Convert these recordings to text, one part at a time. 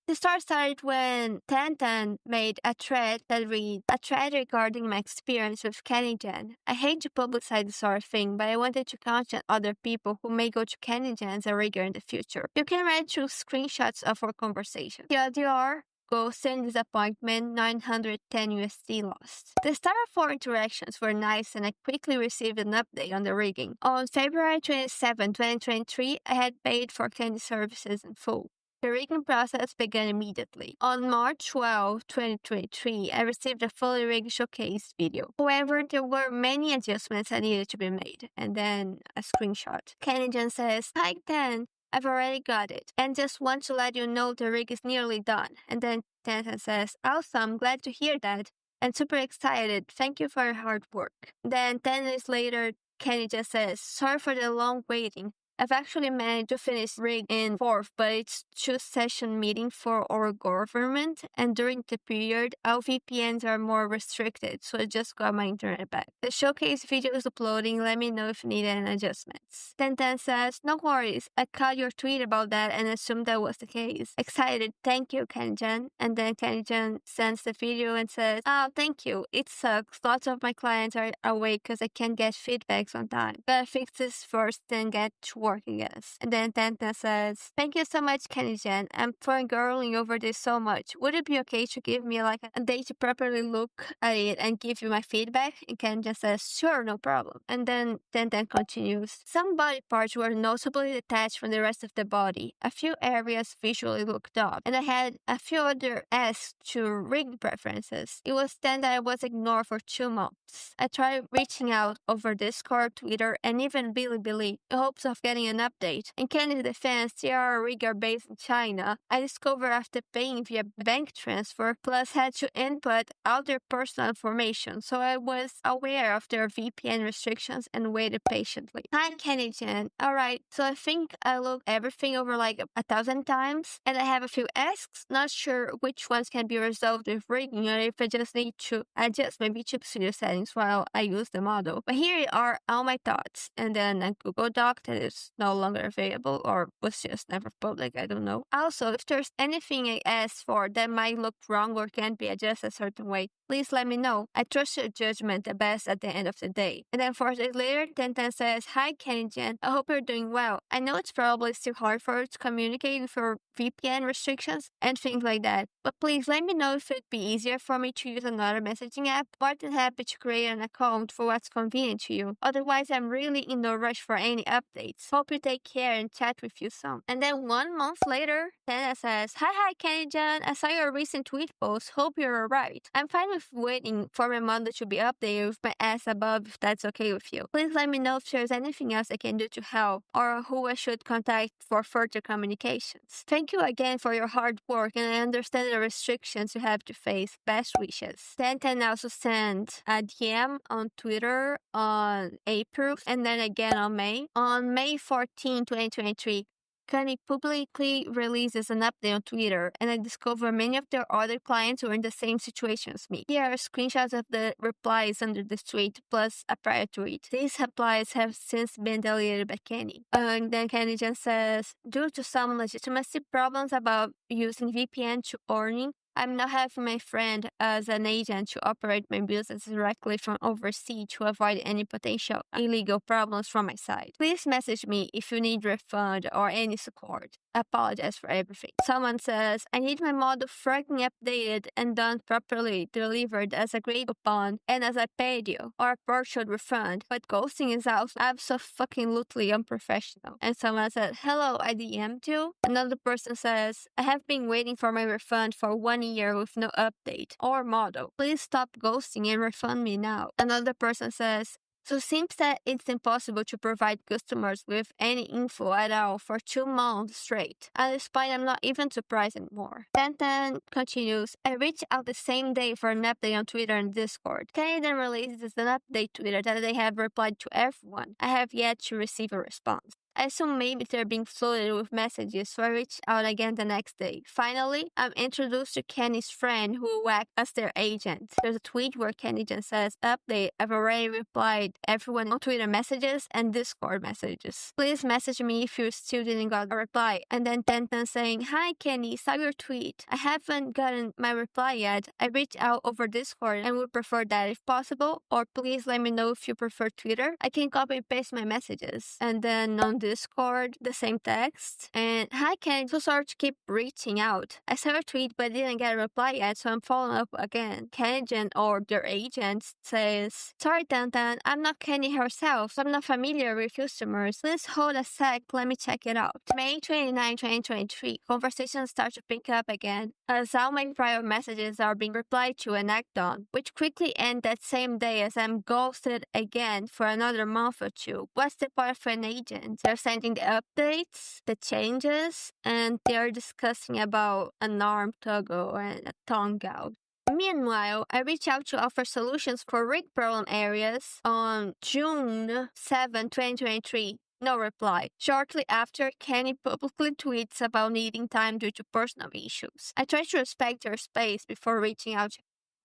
The story started when Tantan made a thread that read, "A thread regarding my experience with CandyJam. I hate to publicize this sort of thing, but I wanted to caution other people who may go to CandyJam as a rigger in the future. You can read through screenshots of our conversation. TLDR, ghosting, disappointment, 910 USD lost." The start of our interactions were nice and I quickly received an update on the rigging. On February 27, 2023, I had paid for Candy services in full. The rigging process began immediately. On March 12, 2023, I received a fully rigged showcase video. However, there were many adjustments that needed to be made. And then a screenshot. CandyJam says, "Hi, Dan. I've already got it, and just want to let you know the rig is nearly done." And then Tantan says, "Awesome, glad to hear that, and super excited. Thank you for your hard work." Then 10 days later, Kenny just says, "Sorry for the long waiting. I've actually managed to finish rig in 4th, but it's 2-session meeting for our government, and during the period, our VPNs are more restricted, so I just got my internet back. The showcase video is uploading. Let me know if you need any adjustments." Tantan says, "No worries. I caught your tweet about that and assumed that was the case. Excited. Thank you, CandyJam." And then CandyJam sends the video and says, "Oh, thank you. It sucks. Lots of my clients are away because I can't get feedbacks on time. Gotta fix this first, then get to work, I guess." And then Tantan says, "Thank you so much, CandyJam. I'm fangirling over this so much. Would it be okay to give me like a day to properly look at it and give you my feedback?" And CandyJam says, "Sure, no problem." And then Tantan continues, "Some body parts were noticeably detached from the rest of the body. A few areas visually looked up, and I had a few other asks to rig preferences. It was then that I was ignored for 2 months. I tried reaching out over Discord, Twitter, and even Bilibili in hopes of getting an update. In Candy's defense, they are a rigger based in China. I discovered after paying via bank transfer, plus had to input all their personal information, so I was aware of their VPN restrictions and waited patiently. Hi, CandyJam. Alright, so I think I looked everything over like 1,000 times, and I have a few asks. Not sure which ones can be resolved with rigging or if I just need to adjust my VTube Studio settings while I use the model. But here are all my thoughts." And then a Google Doc that is no longer available or was just never public, I don't know. "Also, if there's anything I asked for that might look wrong or can't be adjusted a certain way, please let me know. I trust your judgment the best at the end of the day." And then 4 days later, Tantan says, "Hi, CandyJam. I hope you're doing well. I know it's probably still hard for you to communicate with your VPN restrictions and things like that, but please let me know if it'd be easier for me to use another messaging app. More than happy to create an account for what's convenient to you. Otherwise, I'm really in no rush for any updates. Hope you take care and chat with you soon." And then 1 month later, Tantan says, Hi, CandyJam. I saw your recent tweet post. Hope you're alright. I'm fine with waiting for my model to be updated with my ass above if that's okay with you. Please let me know if there's anything else I can do to help or who I should contact for further communications. Thank you again for your hard work, and I understand the restrictions you have to face. Best wishes." Tantan also sent a DM on Twitter on April and then again on May. On May 14, 2023, Candy publicly releases an update on Twitter, and I discover many of their other clients were in the same situation as me. Here are screenshots of the replies under this tweet, plus a prior tweet. These replies have since been deleted by Kenny. And then Kenny just says, "Due to some legitimacy problems about using VPN to earning, I'm now having my friend as an agent to operate my business directly from overseas to avoid any potential illegal problems from my side. Please message me if you need refund or any support. I apologize for everything." Someone says, "I need my model freaking updated and done properly, delivered as agreed upon and as I paid you, or a partial refund, but ghosting is also absolutely unprofessional." And someone said, "Hello, I DM'd you." Another person says, "I have been waiting for my refund for 1 year with no update or model. Please stop ghosting and refund me now." Another person says, "So seems that it's impossible to provide customers with any info at all for 2 months straight. At this point, I'm not even surprised anymore." Tantan continues, "I reached out the same day for an update on Twitter and Discord. Candy then releases an update Twitter that they have replied to everyone. I have yet to receive a response." I assume maybe they're being flooded with messages, so I reached out again the next day. Finally, I'm introduced to Kenny's friend who will act as their agent. There's a tweet where Kenny just says, "Update, I've already replied everyone on Twitter messages and Discord messages. Please message me if you still didn't got a reply." And then Tenten saying, "Hi Kenny, saw your tweet. I haven't gotten my reply yet. I reached out over Discord and would prefer that if possible, or please let me know if you prefer Twitter. I can copy and paste my messages." And then on Discord, the same text. And, "Hi Kenny, so sorry to keep reaching out. I saw your tweet but didn't get a reply yet, so I'm following up again." Kenny or their agent says, "Sorry Tenten, I'm not Kenny herself, so I'm not familiar with customers. Please hold a sec, let me check it out." May 29, 2023, conversations start to pick up again as all my prior messages are being replied to and acted on, which quickly end that same day as I'm ghosted again for another month or two. What's the point of an agent? They're sending the updates, the changes, and they're discussing about an arm toggle and a tongue out. Meanwhile, I reached out to offer solutions for rig problem areas on June 7, 2023. No reply. Shortly after, Kenny publicly tweets about needing time due to personal issues. I try to respect her space before reaching out.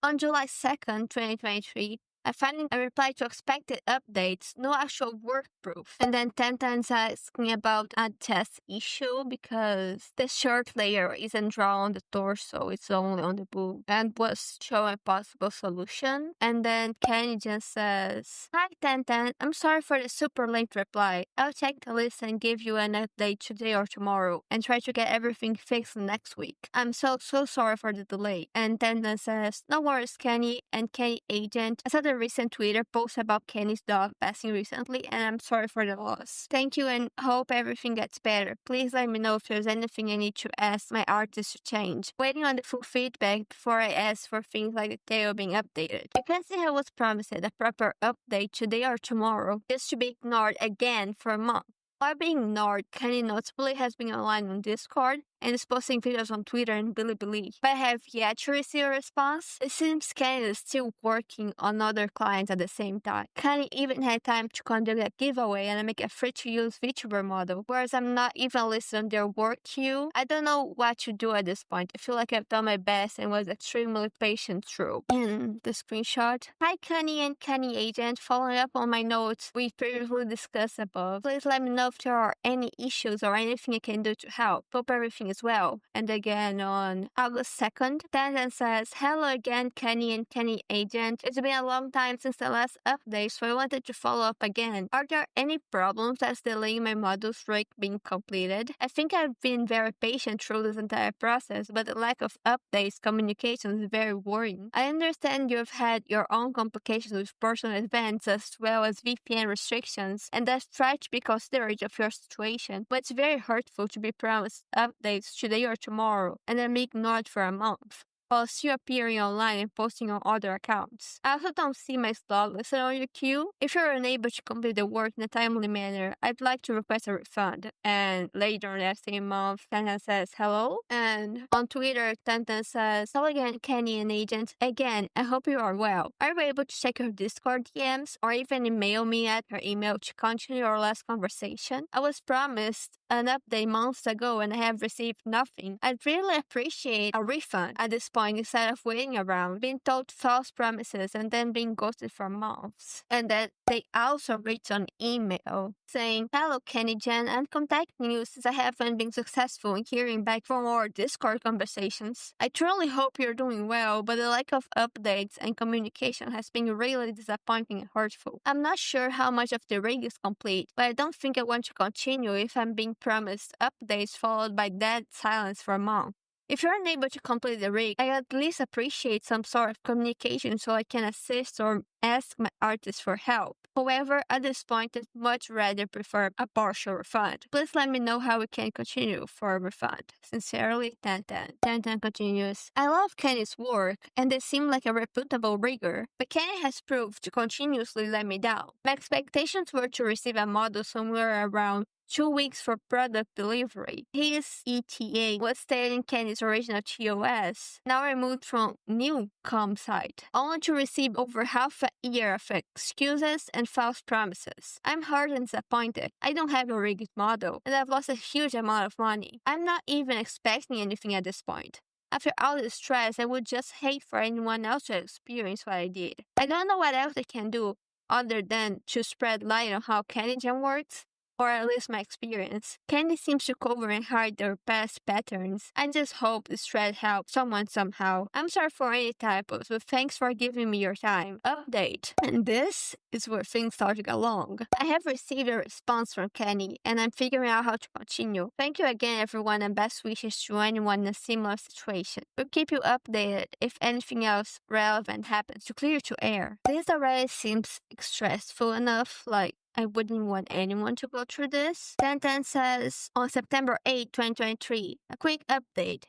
On July 2nd, 2023, I find a reply to expected updates, no actual work proof. And then Tenten's asking about a test issue because the shirt layer isn't drawn on the torso, it's only on the boob, and was showing a possible solution. And then Kenny just says, "Hi Tenten, I'm sorry for the super late reply. I'll check the list and give you an update today or tomorrow and try to get everything fixed next week. I'm so sorry for the delay." And Tenten says, "No worries Kenny," and Kenny agent, "I saw the recent Twitter post about Kenny's dog passing recently, and I'm sorry for the loss. Thank you and hope everything gets better. Please let me know if there's anything I need to ask my artist to change. Waiting on the full feedback before I ask for things like the tail being updated. You can see I was promised a proper update today or tomorrow, just to be ignored again for a month." While being ignored, Kenny notably has been online on Discord and is posting videos on Twitter and Bilibili, but I have yet to receive a response. It seems Kenny is still working on other clients at the same time. Kenny even had time to conduct a giveaway and make a free-to-use VTuber model, whereas I'm not even listed on their work queue. I don't know what to do at this point. I feel like I've done my best and was extremely patient through. In the screenshot, "Hi Kenny and Kenny agent, following up on my notes we previously discussed above. Please let me know if there are any issues or anything I can do to help. Hope everything as well." And again on August 2nd, Tenten says, "Hello again, Kenny and Kenny agent. It's been a long time since the last update, so I wanted to follow up again. Are there any problems that's delaying my model's rig being completed? I think I've been very patient through this entire process, but the lack of updates communication is very worrying. I understand you've had your own complications with personal events as well as VPN restrictions, and I've tried to be considerate of your situation, but it's very hurtful to be promised updates today or tomorrow and then be ignored for a month, while still appearing online and posting on other accounts. I also don't see my slot listed on your queue. If you're unable to complete the work in a timely manner, I'd like to request a refund." And later in that same month, Tenten says, "Hello." And on Twitter, Tenten says, "Hello again, Kenny and agent. Again, I hope you are well. Are you able to check your Discord DMs or even email me at your email to continue our last conversation? I was promised an update months ago and I have received nothing. I'd really appreciate a refund at this point instead of waiting around, being told false promises and then being ghosted for months." And then they also reached an email saying, "Hello Kenny Jen, I'm contacting you since I haven't been successful in hearing back from our Discord conversations. I truly hope you're doing well, but the lack of updates and communication has been really disappointing and hurtful. I'm not sure how much of the rig is complete, but I don't think I want to continue if I'm being promised updates followed by dead silence for a month. If you're unable to complete the rig, I at least appreciate some sort of communication so I can assist or ask my artist for help. However, at this point, I'd much rather prefer a partial refund. Please let me know how we can continue for a refund. Sincerely, Tenten." Tenten continues, "I love Kenny's work, and they seem like a reputable rigger, but Kenny has proved to continuously let me down. My expectations were to receive a model somewhere around 2 weeks for product delivery. His ETA was staying in Kenny's original TOS, now removed from new com site, only to receive over half a year of excuses and false promises. I'm hurt and disappointed. I don't have a rigged model, and I've lost a huge amount of money. I'm not even expecting anything at this point. After all this stress, I would just hate for anyone else to experience what I did. I don't know what else I can do other than to spread light on how CandyJam works, or at least my experience. Candy seems to cover and hide their past patterns. I just hope this thread helps someone somehow. I'm sorry for any typos, but thanks for giving me your time. Update. And this is where things start to go long. I have received a response from Kenny, and I'm figuring out how to continue. Thank you again, everyone, and best wishes to anyone in a similar situation. We'll keep you updated if anything else relevant happens to clear to air. This already seems stressful enough, like I wouldn't want anyone to go through this. Tantan says, on September 8, 2023, a quick update.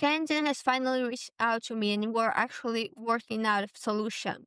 Kenjin has finally reached out to me and we're actually working out a solution.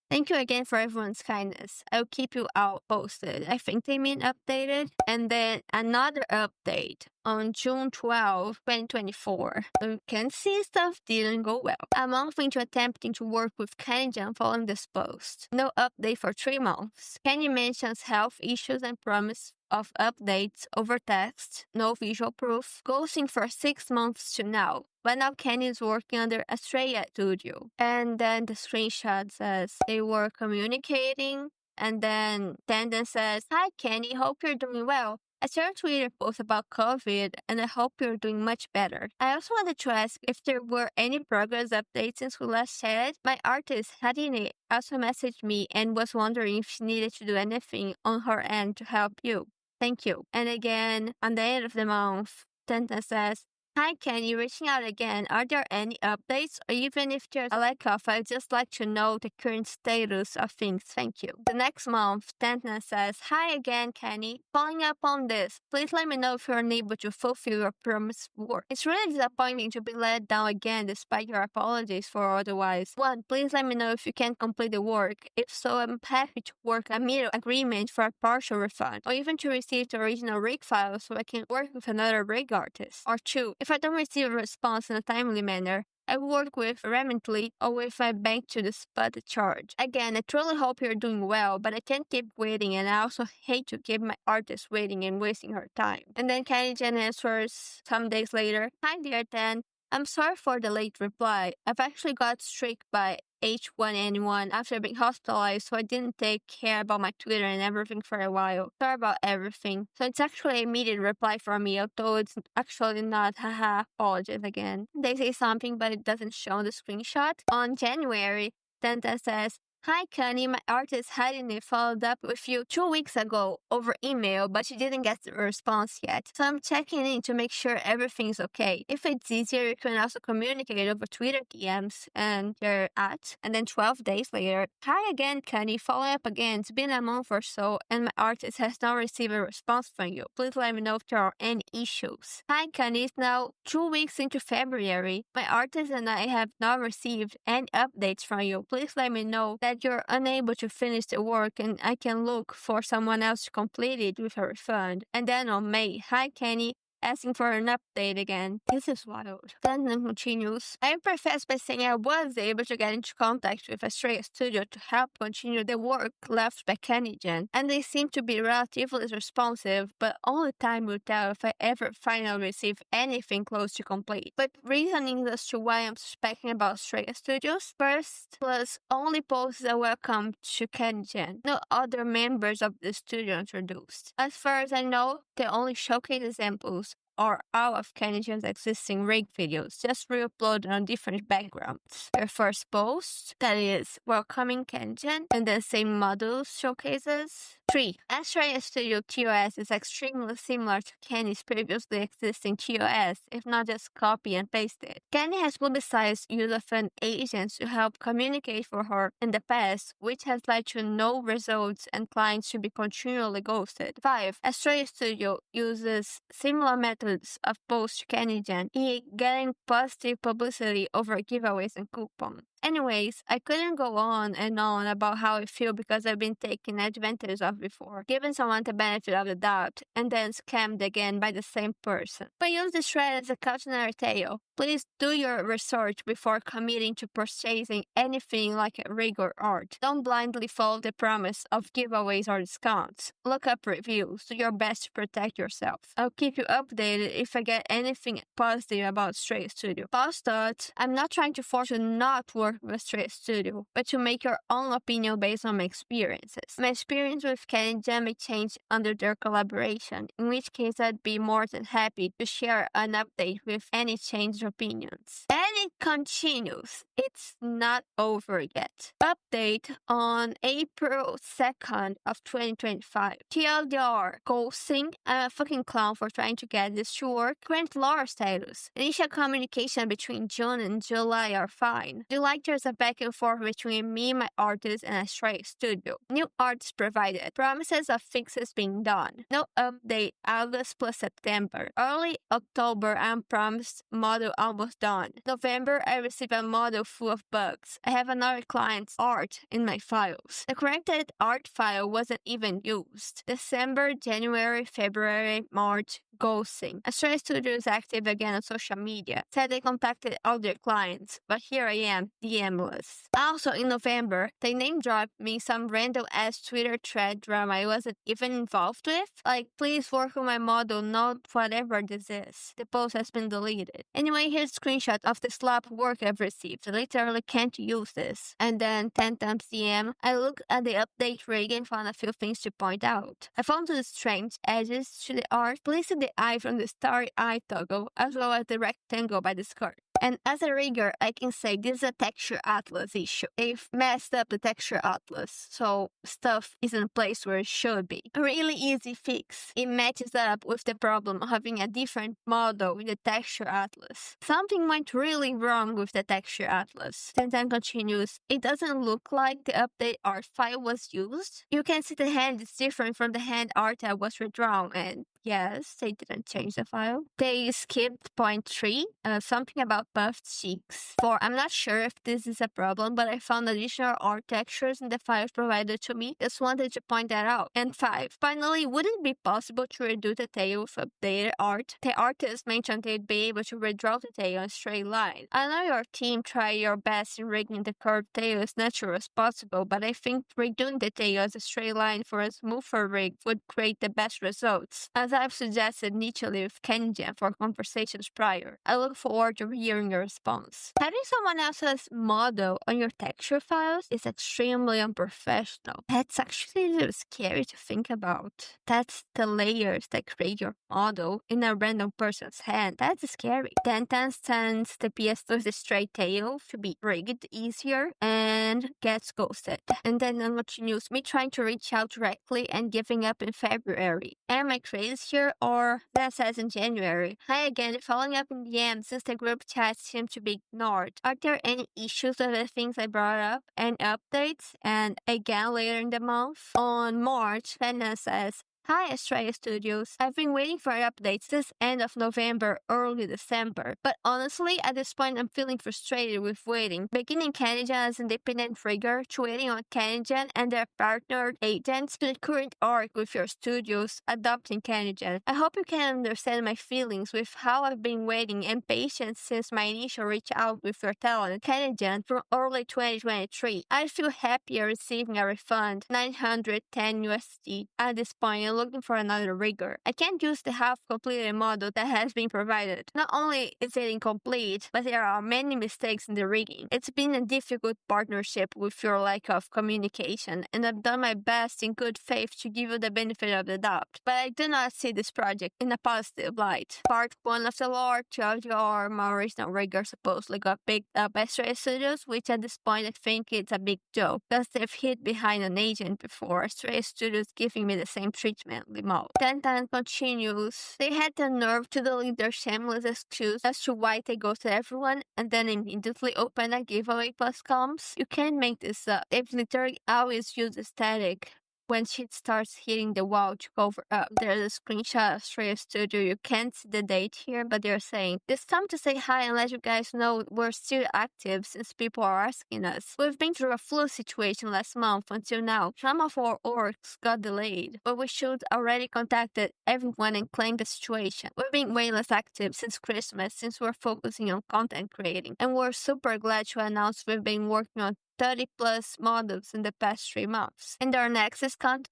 Thank you again for everyone's kindness. I'll keep you all posted. I think they mean updated. And then another update on June 12, 2024. You can see stuff didn't go well. A month into attempting to work with CandyJam following this post. No update for 3 months. Kenny mentions health issues and promise of updates over text, no visual proof, ghosting for 6 months to now. But now Kenny is working under Australia Studio. And then the screenshot says they were communicating. And then Tandem says, "Hi Kenny, hope you're doing well. I saw your Twitter post about COVID and I hope you're doing much better. I also wanted to ask if there were any progress updates since we last chatted. My artist, Hadine, also messaged me and was wondering if she needed to do anything on her end to help you. Thank you." And again, on the end of the month, Tenta says, "Hi Kenny, reaching out again. Are there any updates? Or even if there's a lack of, I'd just like to know the current status of things. Thank you." The next month, Tentna says, "Hi again, Kenny. Following up on this, please let me know if you're unable to fulfill your promised work. It's really disappointing to be let down again despite your apologies for otherwise. 1. Please let me know if you can complete the work. If so, I'm happy to work a middle agreement for a partial refund, or even to receive the original rig file so I can work with another rig artist. Or 2. If I don't receive a response in a timely manner, I will work with Remitly or with my bank to dispute the charge. Again, I truly hope you're doing well, but I can't keep waiting and I also hate to keep my artist waiting and wasting her time." And then CandyJam answers some days later, "Hi dear Dan, I'm sorry for the late reply. I've actually got struck by H1N1 after being hospitalized, so I didn't take care about my Twitter and everything for a while. Sorry about everything." So it's actually an immediate reply from me, although it's actually not. Haha, apologies again. They say something, but it doesn't show on the screenshot. On January, Tenta says, "Hi Connie, my artist Hadine followed up with you 2 weeks ago over email, but she didn't get the response yet. So I'm checking in to make sure everything's okay. If it's easier, you can also communicate over Twitter DMs and you're at." And then 12 days later, "Hi again, Connie, follow up again. It's been a month or so and my artist has not received a response from you. Please let me know if there are any issues. Hi Connie, it's now 2 weeks into February. My artist and I have not received any updates from you. Please let me know that you're unable to finish the work and I can look for someone else to complete it with a refund." And then on May, "Hi Kenny, asking for an update again." This is wild. Then continues, "I preface by saying I was able to get into contact with Australia Studio to help continue the work left by CandyJam, and they seem to be relatively responsive, but only time will tell if I ever finally receive anything close to complete. But reasoning as to why I'm suspecting about Australia Studios, first, plus only posts a welcome to CandyJam. No other members of the studio introduced. As far as I know, they only showcase examples or all of CandyJam's existing rig videos, just re-uploaded on different backgrounds. Their first post, that is welcoming CandyJam, and then same models showcases. 3. Australia Studio TOS is extremely similar to Kenny's previously existing TOS, if not just copy and paste it. Kenny has publicized use of an agent to help communicate for her in the past, which has led to no results and clients to be continually ghosted. 5. Australia Studio uses similar methods of post to CandyJam, getting positive publicity over giveaways and coupons. Anyways, I couldn't go on and on about how I feel because I've been taken advantage of before, giving someone the benefit of the doubt, and then scammed again by the same person. But use this thread as a cautionary tale. Please do your research before committing to purchasing anything like a rig or art. Don't blindly follow the promise of giveaways or discounts. Look up reviews. Do your best to protect yourself. I'll keep you updated if I get anything positive about Stray Studio. Pause thought, I'm not trying to force you not to work with Stray Studio, but to make your own opinion based on my experiences. My experience with Canada may change under their collaboration, in which case I'd be more than happy to share an update with any changed opinions. And it continues. It's not over yet. Update on April 2nd of 2025. TLDR, ghosting. I'm a fucking clown for trying to get this to work. Current lore status. Initial communication between June and July are fine. July there's a back and forth between me, my artist, and a Stray Studio. New arts provided. Promises of fixes being done. No update August plus September. Early October I'm promised model almost done. November I receive a model full of bugs. I have another client's art in my files. The corrected art file wasn't even used. December, January, February, March, ghosting. Stray Studio is active again on social media. Said they contacted all their clients, but here I am, DMless. Also in November, they name dropped me some random ass Twitter thread drama I wasn't even involved with. Like, please work on my model, not whatever this is. The post has been deleted. Anyway, here's a screenshot of the slap work I've received. I literally can't use this. And then 10 times DM, I looked at the update rig and found a few things to point out. I found the strange edges to the art, placing the eye from the starry eye toggle, as well as the rectangle by the skirt. And as a rigger, I can say this is a texture atlas issue. They've messed up the texture atlas, so stuff isn't placed where it should be. A really easy fix. It matches up with the problem of having a different model in the texture atlas. Something went really wrong with the texture atlas. Then continues, it doesn't look like the update art file was used. You can see the hand is different from the hand art that was redrawn, and yes, they didn't change the file. They skipped point 3, something about puffed cheeks. 4, I'm not sure if this is a problem, but I found additional art textures in the files provided to me. Just wanted to point that out. And 5, finally, would it be possible to redo the tail with updated art? The artist mentioned they'd be able to redraw the tail in a straight line. I know your team tried your best in rigging the curved tail as natural as possible, but I think redoing the tail as a straight line for a smoother rig would create the best results, as I've suggested initially with Kenjan for conversations prior. I look forward to hearing your response. Having someone else's model on your texture files is extremely unprofessional. That's actually a little scary to think about. That's the layers that create your model in a random person's hand. That's scary. Tantan sends the PS with the straight tail to be rigged easier and gets ghosted. And then continues me trying to reach out directly and giving up in February. Am I crazy here, or that says in January? Hi again, following up in DM since the group chat seemed to be ignored. Are there any issues with the things I brought up? Any updates? And again later in the month, on March, Fenna says, Hi, Australia Studios. I've been waiting for updates since end of November, early December. But honestly, at this point, I'm feeling frustrated with waiting. Beginning Canada as independent rigger to waiting on Canadian and their partnered agents to the current arc with your studios adopting Canadian. I hope you can understand my feelings with how I've been waiting and patient since my initial reach out with your talent, Canadian, from early 2023. I feel happier receiving a refund, 910 USD at this point, looking for another rigger. I can't use the half-completed model that has been provided. Not only is it incomplete, but there are many mistakes in the rigging. It's been a difficult partnership with your lack of communication, and I've done my best in good faith to give you the benefit of the doubt. But I do not see this project in a positive light. Part 1 of the lore, 12-year my original rigger supposedly got picked up by Stray Studios, which at this point I think it's a big joke, because they've hid behind an agent before. Stray Studios giving me the same treatment. Limo. Tantan continues. They had the nerve to delete their shameless excuse as to why they ghosted everyone and then immediately open a giveaway plus comms. You can't make this up. They've literally always used aesthetic when shit starts hitting the wall to cover up. There's a screenshot of Straya Studio. You can't see the date here, but they're saying, "It's time to say hi and let you guys know we're still active since people are asking us. We've been through a flu situation last month until now. Some of our orgs got delayed, but we should already contacted everyone and claimed the situation. We've been way less active since Christmas since we're focusing on content creating, and we're super glad to announce we've been working on 30 plus models in the past 3 months. And our next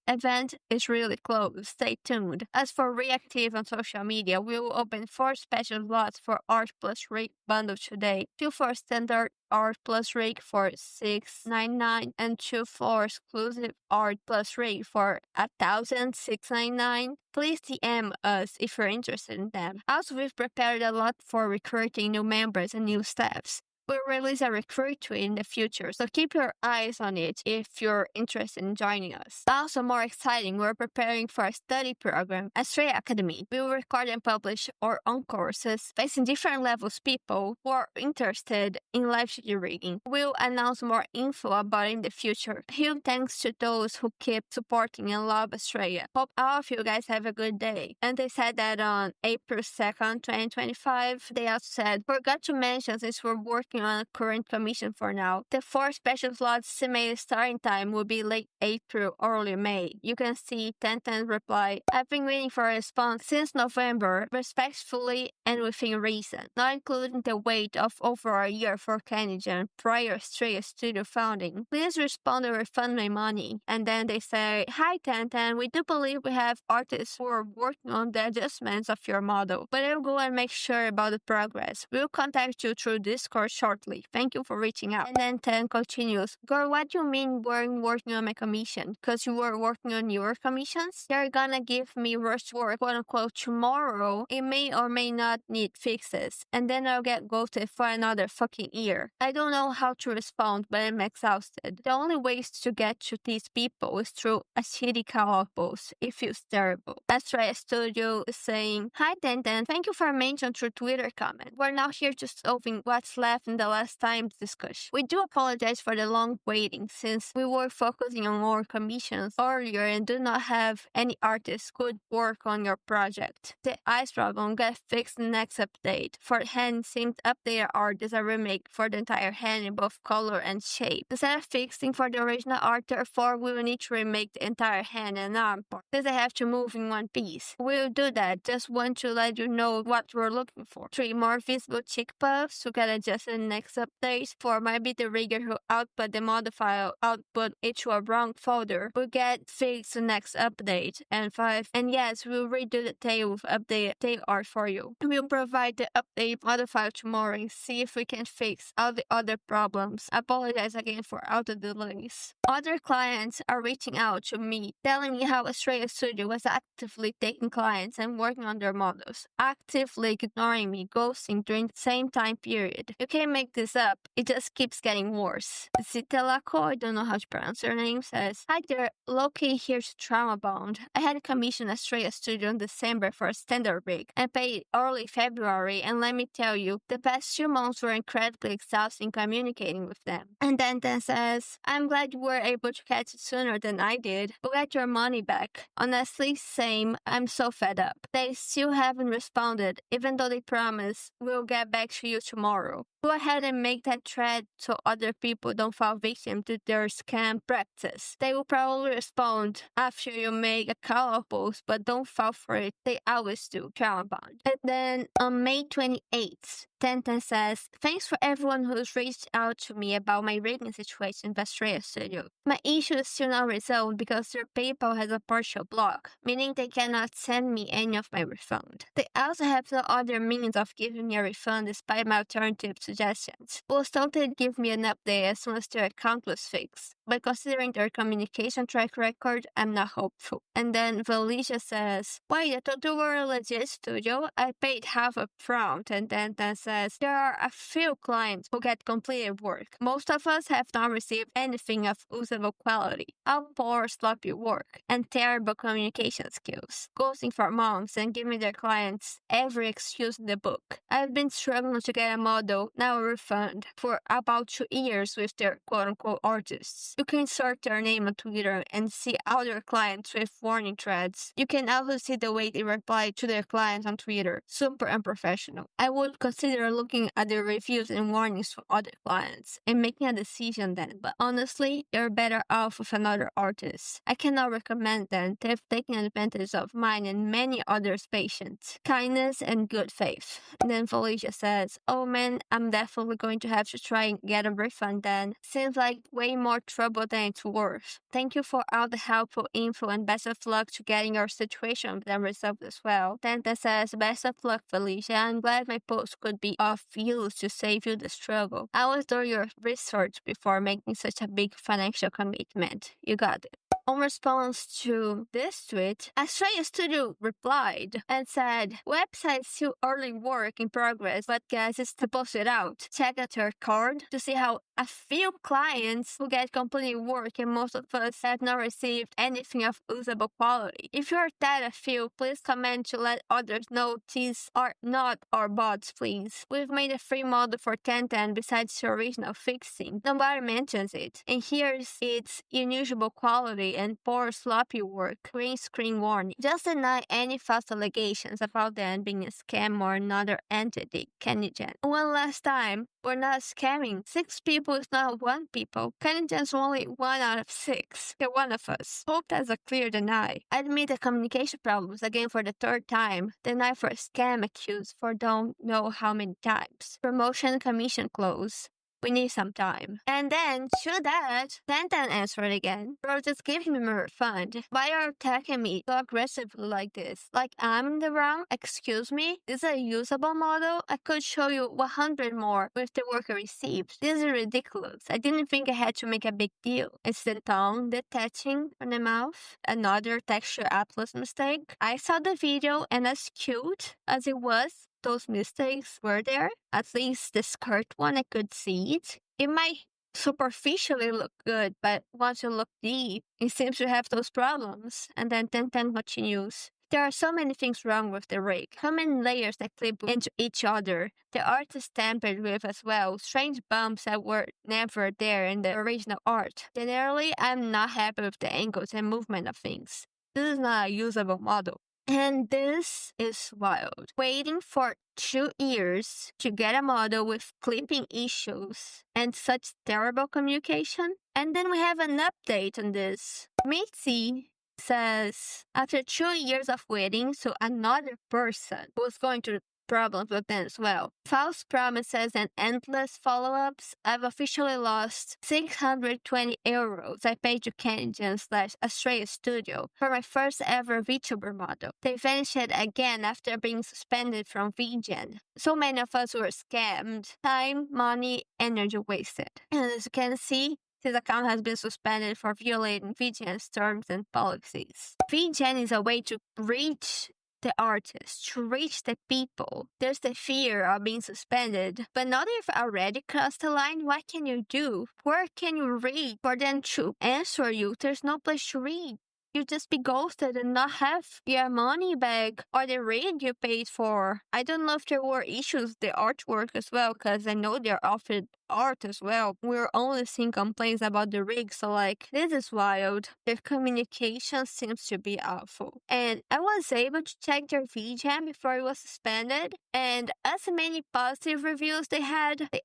event is really close. Stay tuned. As for reactive on social media, we will open 4 special slots for Art Plus Rig bundle today, 2 for standard Art Plus Rig for $699 and 2 for exclusive Art Plus Rig for $1,699. Please DM us if you're interested in them. Also, we've prepared a lot for recruiting new members and new staffs. We'll release a recruit tweet in the future, so keep your eyes on it if you're interested in joining us. Also, more exciting, we're preparing for a study program, a Straya Academy. We will record and publish our own courses based on different levels people who are interested in live studio rigging. We'll announce more info about it in the future. Huge thanks to those who keep supporting and love Straya. Hope all of you guys have a good day. And they said that on April 2nd, 2025, they also said, forgot to mention since we're working on a current commission for now. The 4 special slots estimated starting time will be late April, early May. You can see Tenten's reply. I've been waiting for a response since November, respectfully and within reason, not including the wait of over a year for Canadian prior Straya Studio founding. Please respond or refund my money. And then they say, hi Tenten, we do believe we have artists who are working on the adjustments of your model, but I'll go and make sure about the progress. We'll contact you through Discord shortly. Thank you for reaching out. And then Ten continues, girl, what do you mean weren't working on my commission? Because you were working on your commissions? They're gonna give me rush work, quote unquote, tomorrow. It may or may not need fixes. And then I'll get ghosted for another fucking year. I don't know how to respond, but I'm exhausted. The only ways to get to these people is through a shitty call post. It feels terrible. Astray Studio is saying, hi Tenten, thank you for mention through Twitter comment. We're now here to solving what's left in the last time's discussion. We do apologize for the long waiting since we were focusing on more commissions earlier and do not have any artists could work on your project. The ice problem got fixed in the next update. For the hand seemed updated art is a remake for the entire hand in both color and shape. Instead of fixing for the original art, therefore we will need to remake the entire hand and arm part, since they have to move in one piece. We'll do that, just want to let you know what we're looking for. 3 more visible cheek puffs who get adjusted in the next update. 4 might be the rigger who output the model file output it to a wrong folder will get fixed the next update. And 5, and yes, we'll redo the tail with updated tail art for you. We'll provide the update model file tomorrow and see if we can fix all the other problems. Apologize again for all the delays. Other clients are reaching out to me, telling me how Australia Studio was actively taking clients and working on their models, actively ignoring me, ghosting during the same time period. You can't make this up, it just keeps getting worse. Zitelako, I don't know how to pronounce her name, says, hi there, Loki here to Trauma Bond. I had commissioned Australia Studio in December for a standard rig and paid early February, and let me tell you, the past 2 months were incredibly exhausting communicating with them. And then says, I'm glad you were able to catch it sooner than I did. We'll get your money back. Honestly, same, I'm so fed up. They still haven't responded, even though they promise we'll get back to you tomorrow. Go ahead and make that thread so other people don't fall victim to their scam practice. They will probably respond after you make a call post, but don't fall for it. They always do. Trauma Bond. And then on May 28th, Tenten says, thanks for everyone who's reached out to me about my rigging situation in Australia Studio. My issue is still not resolved because their PayPal has a partial block, meaning they cannot send me any of my refund. They also have no other means of giving me a refund despite my alternative suggestions. We'll still give me an update as soon as their account was fixed, but considering their communication track record, I'm not hopeful. And then Valicia says, wait, I thought you were a legit studio? I paid half up front. And then says, there are a few clients who get completed work. Most of us have not received anything of usable quality. All poor, sloppy work and terrible communication skills, ghosting for months and giving their clients every excuse in the book. I've been struggling to get a model, now a refund, for about 2 years with their quote-unquote artists. You can sort their name on Twitter and see other clients with warning threads. You can also see the way they reply to their clients on Twitter. Super unprofessional. I would consider looking at the reviews and warnings from other clients and making a decision then, but honestly, you're better off with another artist. I cannot recommend them. They've taken advantage of mine and many others' patience, kindness, and good faith. And then Felicia says, oh man, I'm definitely going to have to try and get a refund then. Seems like way more trouble than it's worth. Thank you for all the helpful info and best of luck to getting your situation with them resolved as well. Tenta says, best of luck, Felicia. I'm glad my post could be of use to save you the struggle. Always do your research before making such a big financial commitment. You got it. On response to this tweet, Australia Studio replied and said, website still early work in progress, but guys, it's to post it out. Check out your card to see how a few clients who get completely work and most of us have not received anything of usable quality. If you're that a few, please comment to let others know these are not our bots, please. We've made a free model for 1010 besides the original fixing. Nobody mentions it. And here's its unusable quality and poor sloppy work. Green screen warning. Just deny any false allegations about them being a scam or another entity, CanyGen. One last time, we're not scamming. 6 people is not 1 people. CanyGen's only 1 out of 6. You're one of us. Hope that's a clear deny. Admit the communication problems again for the 3rd time. Deny for scam accused for don't know how many times. Promotion commission close. We need some time. And then, to that, Tantan answered again. Bro, just give him a refund. Why are you attacking me so aggressively like this? Like I'm in the wrong? Excuse me? This is a usable model? I could show you 100 more with the work I received. This is ridiculous. I didn't think I had to make a big deal. It's the tongue detaching from the mouth. Another texture upload mistake. I saw the video and as cute as it was, those mistakes were there. At least the skirt one, I could see it. It might superficially look good, but once you look deep, it seems to have those problems. And then Tenten continues. There are so many things wrong with the rig. How many layers that clip into each other? The art is tampered with as well. Strange bumps that were never there in the original art. Generally, I'm not happy with the angles and movement of things. This is not a usable model. And this is wild. Waiting for 2 years to get a model with clipping issues and such terrible communication. And then we have an update on this. Mitzi says, after 2 years of waiting, so another person was going to problems with them as well. False promises and endless follow-ups. I've officially lost 620 euros I paid to CanyGen/Australia Studio for my first ever VTuber model. They vanished again after being suspended from VGen. So many of us were scammed. Time, money, energy wasted. And as you can see, his account has been suspended for violating VGen's terms and policies. VGen is a way to reach the artist, to reach the people. There's the fear of being suspended. But now that you've already crossed the line, what can you do? Where can you read for them to answer you? There's no place to read. You just be ghosted and not have your money back or the rig you paid for. I don't know if there were issues with the artwork as well, because I know they're offered art as well. We're only seeing complaints about the rig, so like, this is wild. Their communication seems to be awful. And I was able to check their VGen before it was suspended, and as many positive reviews they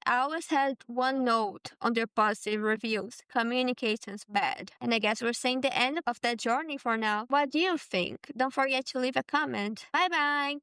always had one note on their positive reviews. Communication's bad. And I guess we're seeing the end of that journey for now. What do you think? Don't forget to leave a comment. Bye bye!